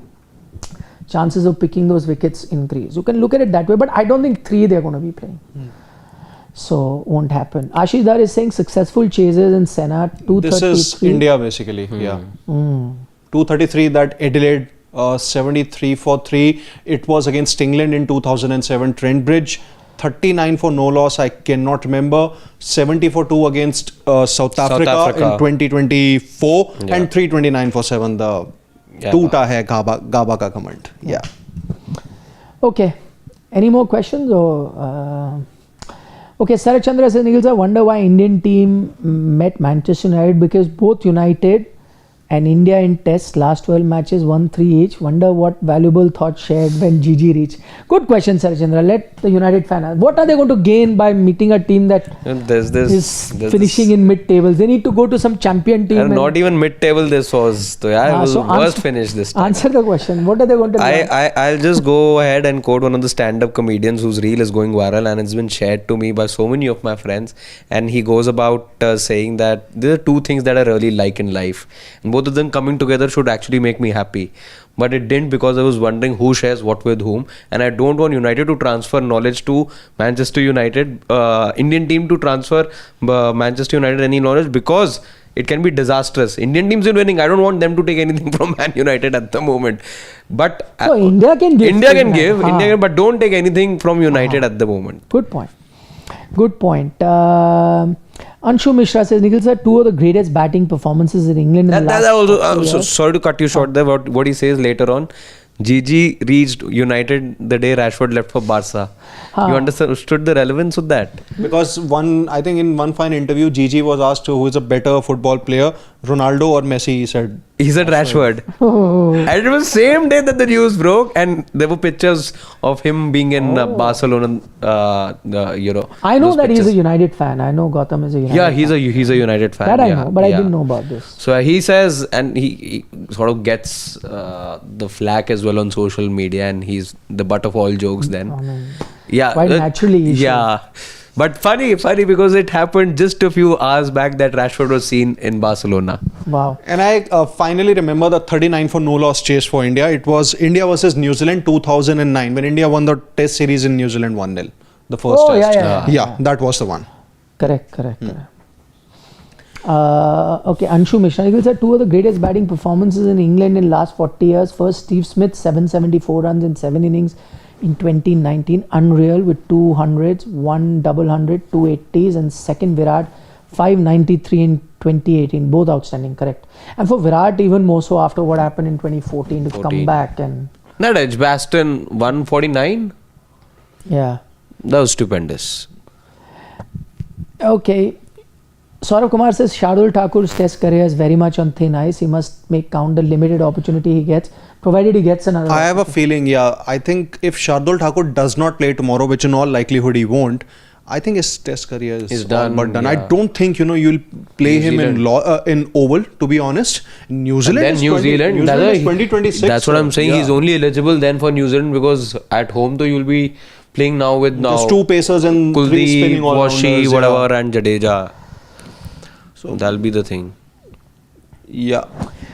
chances of picking those wickets increase. You can look at it that way, but I don't think 3 they're going to be playing. So won't happen. Ashish Dar is saying successful chases in Senna, 233. This is India basically. Yeah. 233 that Adelaide, 73 for 3. It was against England in 2007 Trent Bridge. 39 for no loss, I cannot remember. 70 for 2 against South Africa in 2024 and 329 for 7. The Toota hai Gaba ka command. Yeah. Okay. Any more questions? Or okay, Saraj Chandra says, Nikhil sir, wonder why Indian team met Manchester United, because both United and India in tests last 12 matches won 3 each. Wonder what valuable thoughts shared when GG reached. Good question, Saraj Chandra. Let the United fan ask. What are they going to gain by meeting a team that is finishing in mid-tables? They need to go to some champion team. And not even mid-table this was. So it was worst finish this time. Answer the question. What are they going to do? I'll just go ahead and quote one of the stand-up comedians whose reel is going viral and it's been shared to me by so many of my friends. And he goes about saying that there are 2 things that I really like in life. And both of them coming together should actually make me happy. But it didn't, because I was wondering who shares what with whom. And I don't want United to transfer knowledge to Manchester United, Indian team to transfer Manchester United any knowledge, because it can be disastrous. Indian teams are winning. I don't want them to take anything from Man United at the moment. But So India can give. India can, but don't take anything from United at the moment. Good point. Good point. Anshu Mishra says, Nikhil sir, two of the greatest batting performances in England in the last Also, 40 so years. sorry to cut you short there. What he says later on. Gigi reached United the day Rashford left for Barca. You understood the relevance of that? Because I think in one fine interview, Gigi was asked who is a better football player, Ronaldo or Messi. He said Rashford. And it was same day that the news broke, and there were pictures of him being in Barcelona. I know that he's a United fan. I know Gautam is a United fan. He's a United fan. That I know, but I didn't know about this. So he says, and he sort of gets the flack as well on social media, and he's the butt of all jokes then. Quite naturally. Yeah. But funny because it happened just a few hours back that Rashford was seen in Barcelona. Wow. And I finally remember the 39 for no loss chase for India. It was India versus New Zealand 2009 when India won the test series in New Zealand 1-0. The first test. Yeah, that was the one. Correct. Okay, Anshu Mishra. He said two of the greatest batting performances in England in last 40 years. First, Steve Smith, 774 runs in 7 innings in 2019. Unreal with 200s, 1 double hundred, 2 80s. And second, Virat, 593 in 2018. Both outstanding, correct. And for Virat, even more so after what happened in 2014 to come back. And that Edgbaston 149? Yeah. That was stupendous. Okay. Saurav Kumar says Shardul Thakur's test career is very much on thin ice. He must make count the limited opportunity he gets, provided he gets another. I have a feeling, I think if Shardul Thakur does not play tomorrow, which in all likelihood he won't, I think his test career is done. But done. Yeah. I don't think you'll play him in Oval. To be honest, New Zealand is 2026. That's what I'm saying. He's only eligible then for New Zealand because at home though you'll be playing now with just two pacers and three spinning Washi, whatever, and Jadeja. So that'll be the thing. Yeah.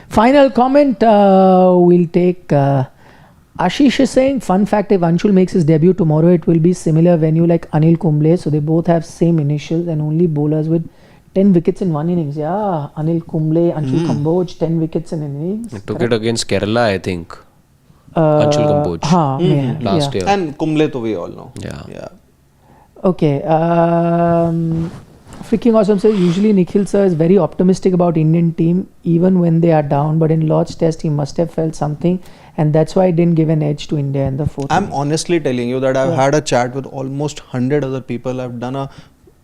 Final comment we'll take. Ashish is saying, fun fact, if Anshul makes his debut tomorrow, it will be similar venue like Anil Kumble. So they both have same initials and only bowlers with 10 wickets in one innings. Yeah, Anil Kumble, Anshul Kamboj, 10 wickets in an innings. It took it against Kerala, I think. Anshul Kamboj. Last year. And Kumble to we all know. Yeah. Okay. Freaking Awesome says, usually Nikhil sir is very optimistic about Indian team even when they are down, but in Lord's test he must have felt something, and that's why he didn't give an edge to India in the fourth. I'm honestly telling you that I've had a chat with almost 100 other people. I've done an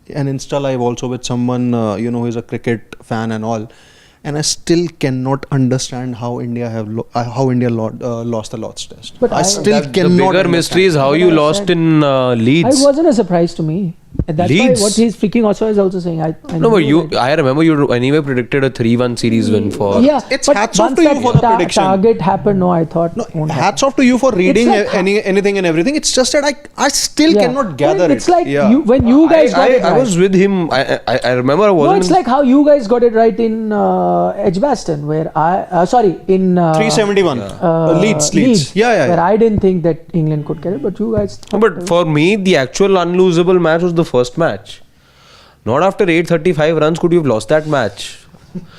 Insta live also with someone who is a cricket fan and all, and I still cannot understand how India lost the Lord's test. But I still The cannot. bigger mystery is how you lost in Leeds. It wasn't a surprise to me. That's Leeds. why what he's freaking also is also saying. I remember you anyway predicted a 3-1 series win for. Yeah, it's but hats off once to you that for the prediction. Target happened. No, I thought. won't Hats happen. off to you for reading It's like anything and everything. It's just that I still cannot gather it. It's like when you guys got it right. I was with him. I remember I wasn't. No, it's like how you guys got it right in Edgbaston, where in 371 Leeds. Yeah. Where I didn't think that England could get it, but you guys. But for me, the actual unlosable match was the first match. Not after 835 runs could you have lost that match.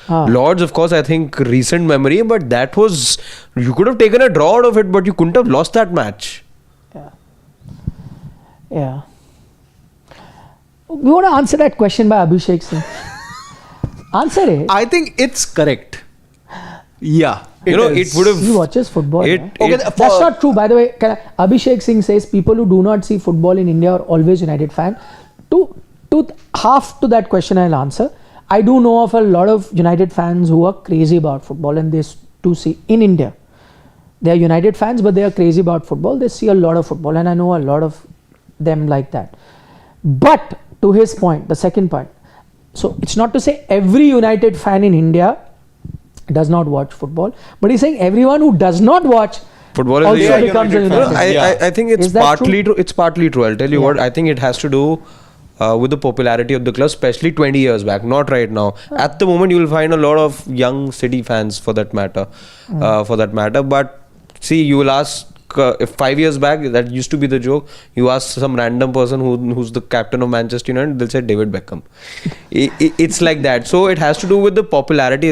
Lords, of course, I think recent memory, but that was, you could have taken a draw out of it, but you couldn't have lost that match. Yeah. We want to answer that question by Abhishek Singh. Answer it. I think it's correct. Yeah. It would have. He watches football. That's not true, by the way. Abhishek Singh says people who do not see football in India are always United fan. Half to that question I'll answer. I do know of a lot of United fans who are crazy about football, and they do see in India. They are United fans, but they are crazy about football. They see a lot of football, and I know a lot of them like that. But to his point, the second point. So it's not to say every United fan in India does not watch football, but he's saying everyone who does not watch football also becomes a United fan. I think it's partly true. It's partly true. I'll tell you what. I think it has to do with the popularity of the club, especially 20 years back, not right now. At the moment, you will find a lot of young City fans for that matter. But see, you will ask if 5 years back, that used to be the joke. You ask some random person who's the captain of Manchester United, they'll say David Beckham. It's like that. So it has to do with the popularity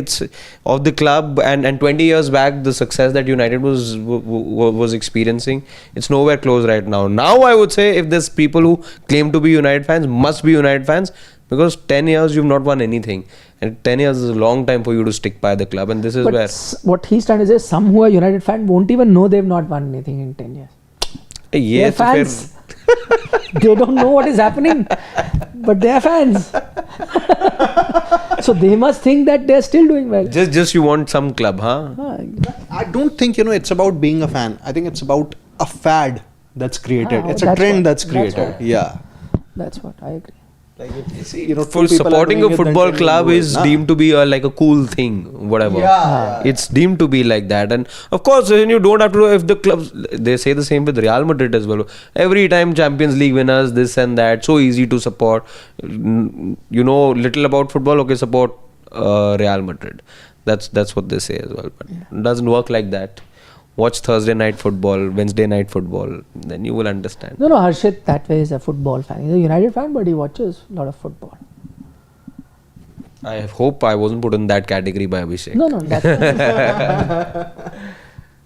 of the club, and 20 years back, the success that United was experiencing, it's nowhere close right now. Now I would say, if there's people who claim to be United fans, must be United fans, because 10 years you've not won anything, and 10 years is a long time for you to stick by the club, and this is where what he's trying to say, some who are United fan won't even know they've not won anything in 10 years. Yeah, they're fans. They don't know what is happening, but they're fans. So they must think that they're still doing well. Just you want some club, huh? I don't think, it's about being a fan. I think it's about a fad that's created. It's a trend that's created. Yeah. That's what I agree. Like, For supporting a football club is deemed to be like a cool thing, whatever. Yeah. It's deemed to be like that. And of course, you don't have to, if the clubs, they say the same with Real Madrid as well. Every time Champions League winners, this and that, so easy to support. You know little about football, okay, support Real Madrid. That's what they say as well. But it doesn't work like that. Watch Thursday night football, Wednesday night football, then you will understand. No, Harshit that way is a football fan. He's a United fan, but he watches a lot of football. I hope I wasn't put in that category by Abhishek. No, that's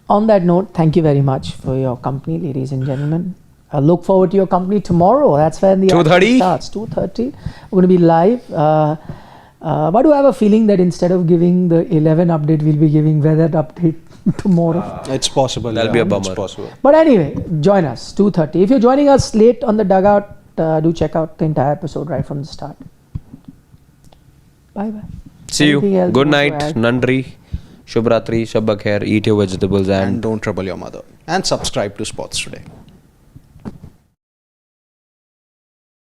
On that note, thank you very much for your company, ladies and gentlemen. I look forward to your company tomorrow. That's when the 2:30 starts. 2:30. We're going to be live. But do I have a feeling that instead of giving the 11 update, we'll be giving weather update tomorrow. It's possible. That'll be a bummer. It's possible. But anyway, join us 2:30. If you're joining us late on the Dugout, do check out the entire episode right from the start. Bye bye. See Anything you. else Good you want night. to add? Nandri. Shubh Ratri. Shabba Khair. Eat your vegetables And don't trouble your mother. And subscribe to Sports Today.